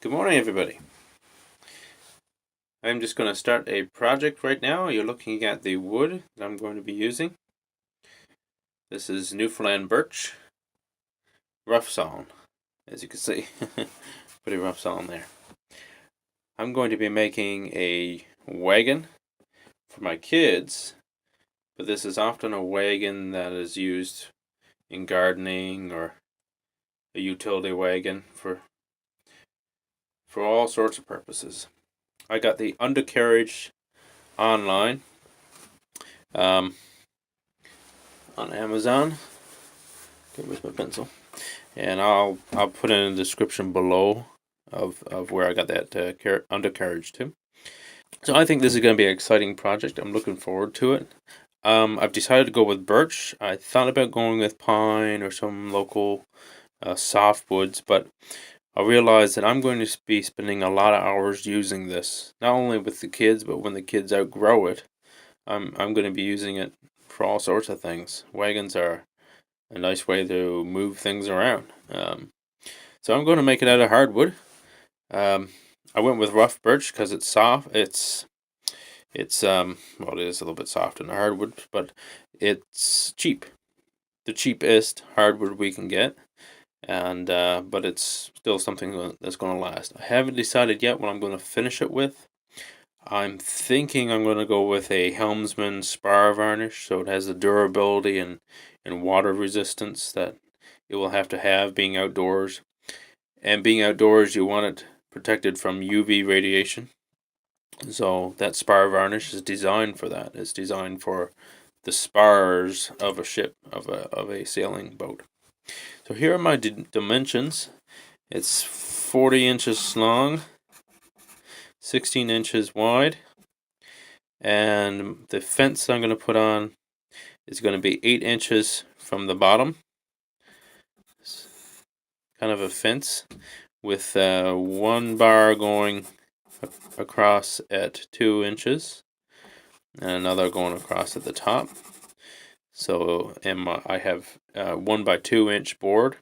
Good morning, everybody. I'm just going to start a project right now. You're looking at the wood that I'm going to be using. This is Newfoundland Birch, rough sawn, as you can see. Pretty rough sawn there. I'm going to be making a wagon for my kids, but this is often a wagon that is used in gardening or a utility wagon for all sorts of purposes. I got the undercarriage online on Amazon. Okay, where's my pencil? And I'll put in the description below of where I got that undercarriage to. So I think this is going to be an exciting project. I'm looking forward to it. I've decided to go with birch. I thought about going with pine or some local softwoods, but I realized that I'm going to be spending a lot of hours using this, not only with the kids, but when the kids outgrow it, I'm going to be using it for all sorts of things. Wagons are a nice way to move things around. So I'm going to make it out of hardwood. I went with rough birch because it's soft. It's well, it is a little bit soft in the hardwood, but it's cheap. The cheapest hardwood we can get. And but it's still something that's going to last. I haven't decided yet what I'm going to finish it with. I'm thinking I'm going to go with a Helmsman spar varnish, so it has the durability and water resistance that it will have to have being outdoors. And being outdoors, you want it protected from UV radiation. So that spar varnish is designed for that. It's designed for the spars of a ship, of a sailing boat. So here are my dimensions. It's 40 inches long, 16 inches wide, and the fence I'm going to put on is going to be 8 inches from the bottom. It's kind of a fence with one bar going across at 2 inches and another going across at the top. So I have 1 by 2 inch board,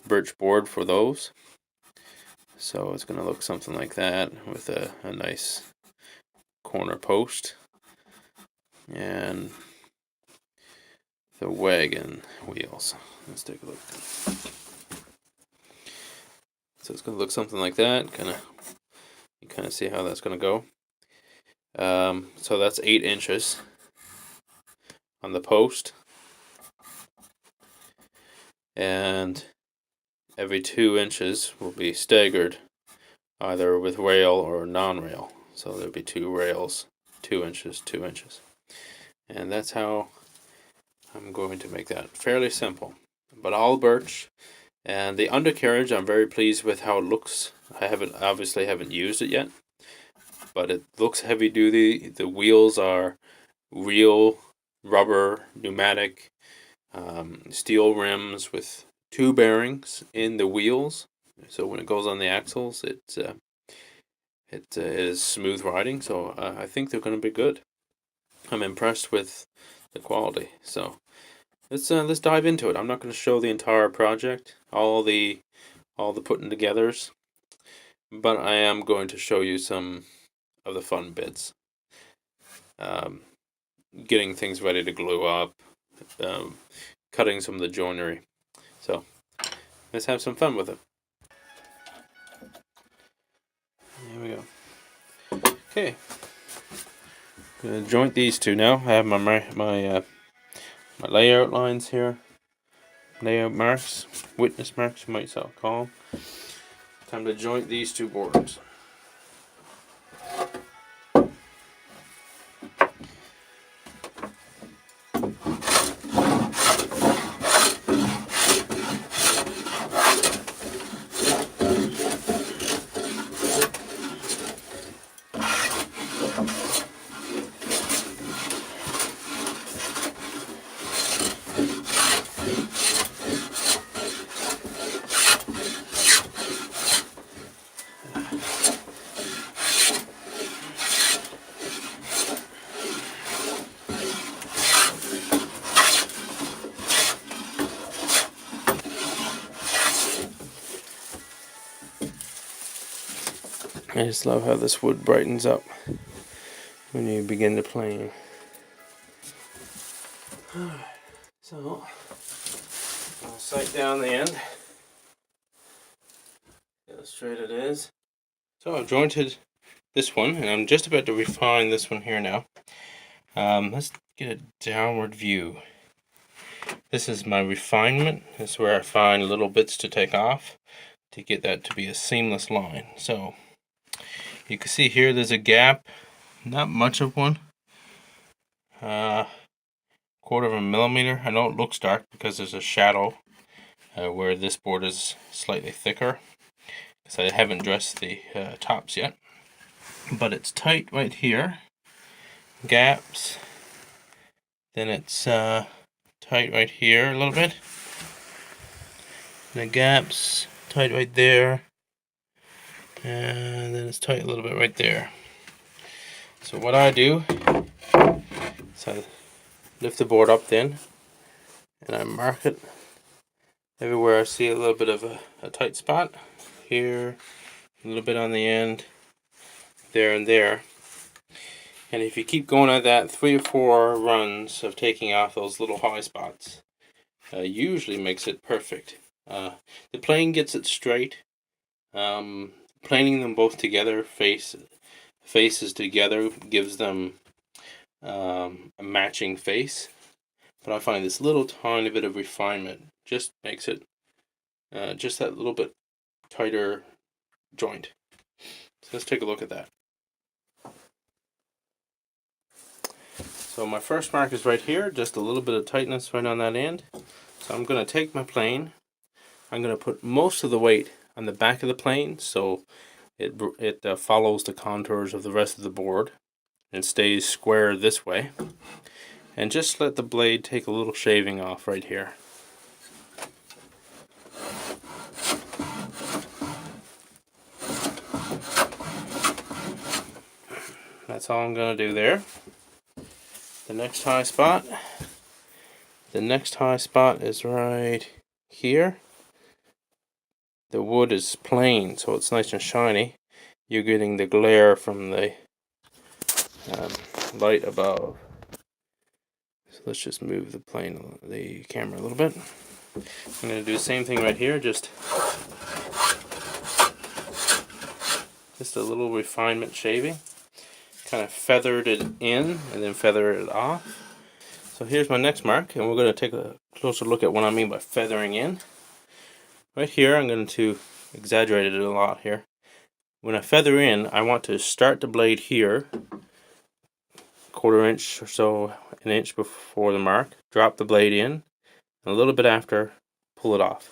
birch board for those. So it's going to look something like that with a nice corner post. And the wagon wheels. Let's take a look. So it's going to look something like that. You kind of see how that's going to go. So that's 8 inches on the post. And every 2 inches will be staggered either with rail or non-rail. So there'll be 2 rails, 2 inches, 2 inches. And that's how I'm going to make that. Fairly simple, but all birch. And the undercarriage, I'm very pleased with how it looks. I obviously haven't used it yet, but it looks heavy duty. The wheels are real rubber, pneumatic, steel rims with 2 bearings in the wheels. So when it goes on the axles, it is smooth riding. So I think they're going to be good. I'm impressed with the quality. So let's dive into it. I'm not going to show the entire project, all the putting togethers, but I am going to show you some of the fun bits. Getting things ready to glue up, cutting some of the joinery. So let's have some fun with it. Here we go. Okay, gonna joint these two now. I have my layout lines here, layout marks, witness marks, you might call them. Time to joint these 2 boards. I just love how this wood brightens up when you begin to plane. So, I'll sight down the end. Illustrate it is. So I've jointed this one, and I'm just about to refine this one here now. Let's get a downward view. This is my refinement. This is where I find little bits to take off to get that to be a seamless line. So you can see here there's a gap, not much of one. 1/4 of a millimeter. I know it looks dark because there's a shadow where this board is slightly thicker, because I haven't dressed the tops yet. But it's tight right here. Gaps. Then it's tight right here a little bit. The gaps tight right there. And then it's tight a little bit right there. So what I do is I lift the board up then, and I mark it everywhere I see a little bit of a tight spot. Here, a little bit on the end, there and there. And if you keep going at that, 3 or 4 runs of taking off those little high spots usually makes it perfect. The plane gets it straight. Planing them both together, faces together, gives them a matching face. But I find this little tiny bit of refinement just makes it just that little bit tighter joint. So let's take a look at that. So my first mark is right here, just a little bit of tightness right on that end. So I'm going to take my plane, I'm going to put most of the weight on the back of the plane so it follows the contours of the rest of the board and stays square this way. And just let the blade take a little shaving off right here. That's all I'm going to do there. The next high spot is right here. The wood is plain, so it's nice and shiny. You're getting the glare from the light above. So let's just move the camera a little bit. I'm going to do the same thing right here, just a little refinement shaving. Kind of feathered it in and then feathered it off. So here's my next mark, and we're going to take a closer look at what I mean by feathering in. Right here, I'm going to exaggerate it a lot here. When I feather in, I want to start the blade here, 1/4 inch or so, an inch before the mark, drop the blade in, and a little bit after, pull it off.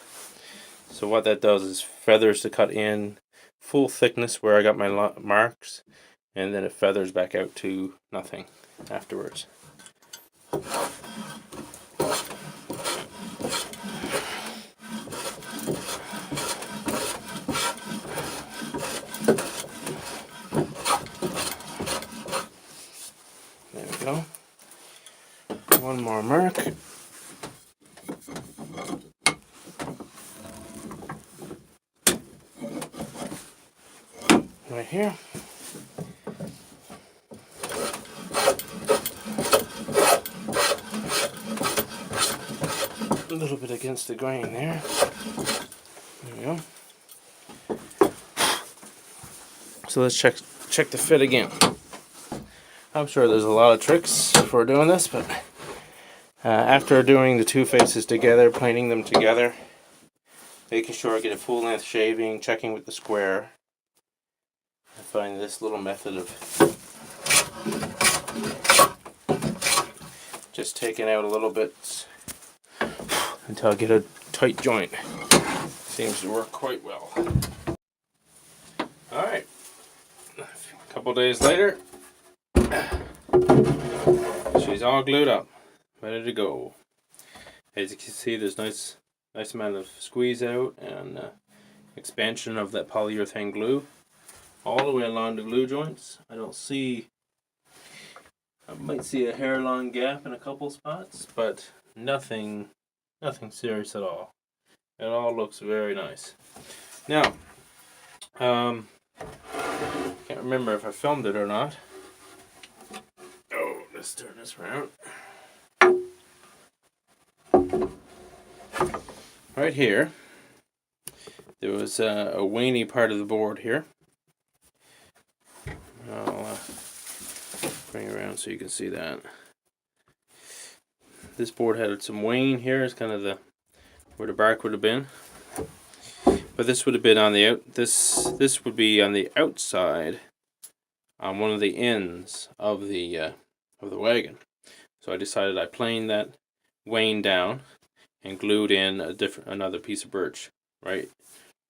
So what that does is feathers the cut in full thickness where I got my marks, and then it feathers back out to nothing afterwards. There we go. One more mark. Right here. A little bit against the grain there. There we go. So let's check the fit again. I'm sure there's a lot of tricks for doing this, but after doing the 2 faces together, planing them together, making sure I get a full length shaving, checking with the square, I find this little method of just taking out a little bit until I get a tight joint seems to work quite well. Alright, a couple days later, she's all glued up, ready to go. As you can see, there's nice amount of squeeze out and expansion of that polyurethane glue all the way along the glue joints. I might see a hairline gap in a couple spots, but nothing serious at all. It all looks very nice. Now, Can't remember if I filmed it or not. Oh, let's turn this around. Right here, there was a waney part of the board here. I'll bring it around so you can see that. This board had some wane here. It's kind of where the bark would have been, but this would have been on the out. This would be on the outside, on one of the ends of the wagon. So I decided I planed that wane down and glued in another piece of birch right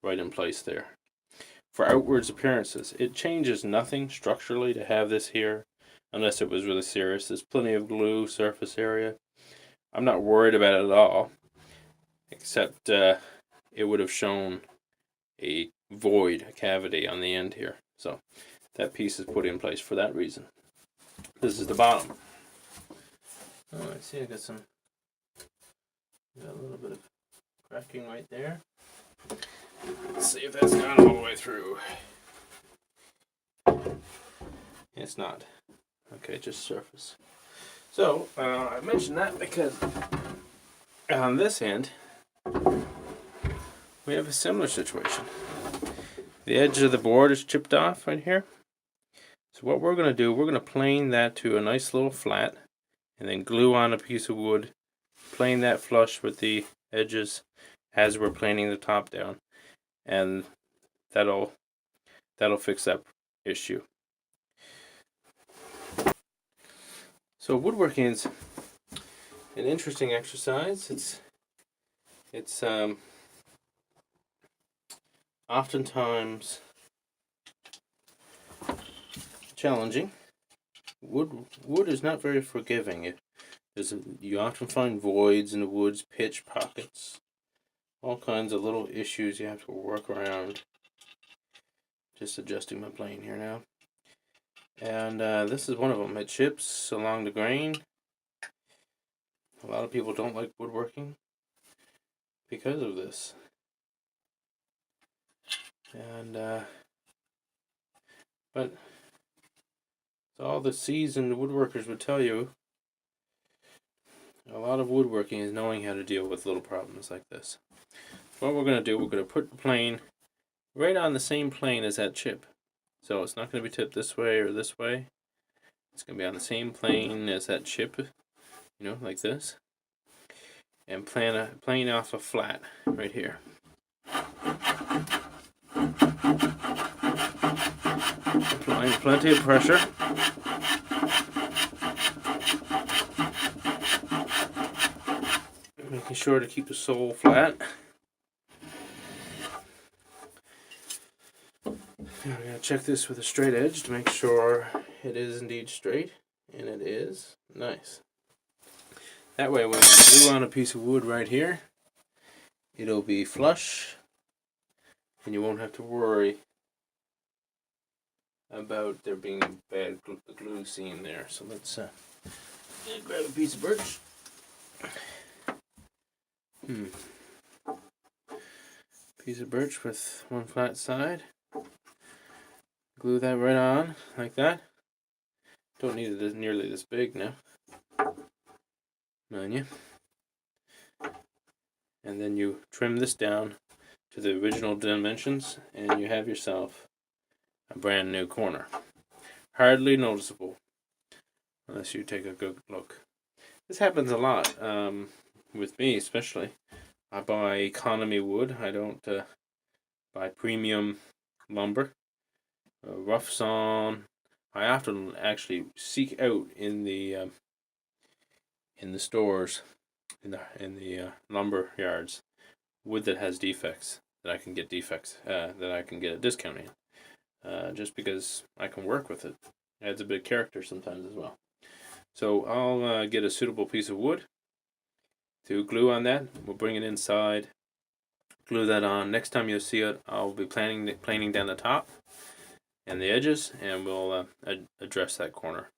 in place there. For outwards appearances, it changes nothing structurally to have this here, unless it was really serious. There's plenty of glue surface area. I'm not worried about it at all, except it would have shown a void, a cavity on the end here. So that piece is put in place for that reason. This is the bottom. Oh, I see I got a little bit of cracking right there. Let's see if that's gone all the way through. It's not. Okay, just surface. So, I mentioned that because on this end, we have a similar situation. The edge of the board is chipped off right here. So what we're going to do, we're going to plane that to a nice little flat, and then glue on a piece of wood, plane that flush with the edges as we're planing the top down, and that'll fix that issue. So woodworking is an interesting exercise. It's oftentimes challenging. Wood is not very forgiving. You often find voids in the woods, pitch pockets, all kinds of little issues you have to work around. Just adjusting my plane here now. And this is one of them. It chips along the grain. A lot of people don't like woodworking because of this. And but all the seasoned woodworkers would tell you, a lot of woodworking is knowing how to deal with little problems like this. What we're going to do, we're going to put the plane right on the same plane as that chip. So it's not going to be tipped this way or this way. It's going to be on the same plane as that chip, like this. And plane off a flat right here. Applying plenty of pressure. Making sure to keep the sole flat. We're going to check this with a straight edge to make sure it is indeed straight, and it is. Nice. That way when I glue on a piece of wood right here, it'll be flush, and you won't have to worry about there being a bad glue seam there. So let's grab a piece of birch. Piece of birch with one flat side. Glue that right on, like that. Don't need it nearly this big now. Mind you. And then you trim this down to the original dimensions, and you have yourself a brand new corner. Hardly noticeable, unless you take a good look. This happens a lot, with me especially. I buy economy wood. I don't buy premium lumber. Rough sawn. I often actually seek out in the stores, in the lumber yards, wood that has defects, that I can get a discount in, just because I can work with it. It adds a bit of character sometimes as well. So I'll get a suitable piece of wood to glue on that. We'll bring it inside, glue that on. Next time you'll see it, I'll be planing down the top and the edges, and we'll address that corner.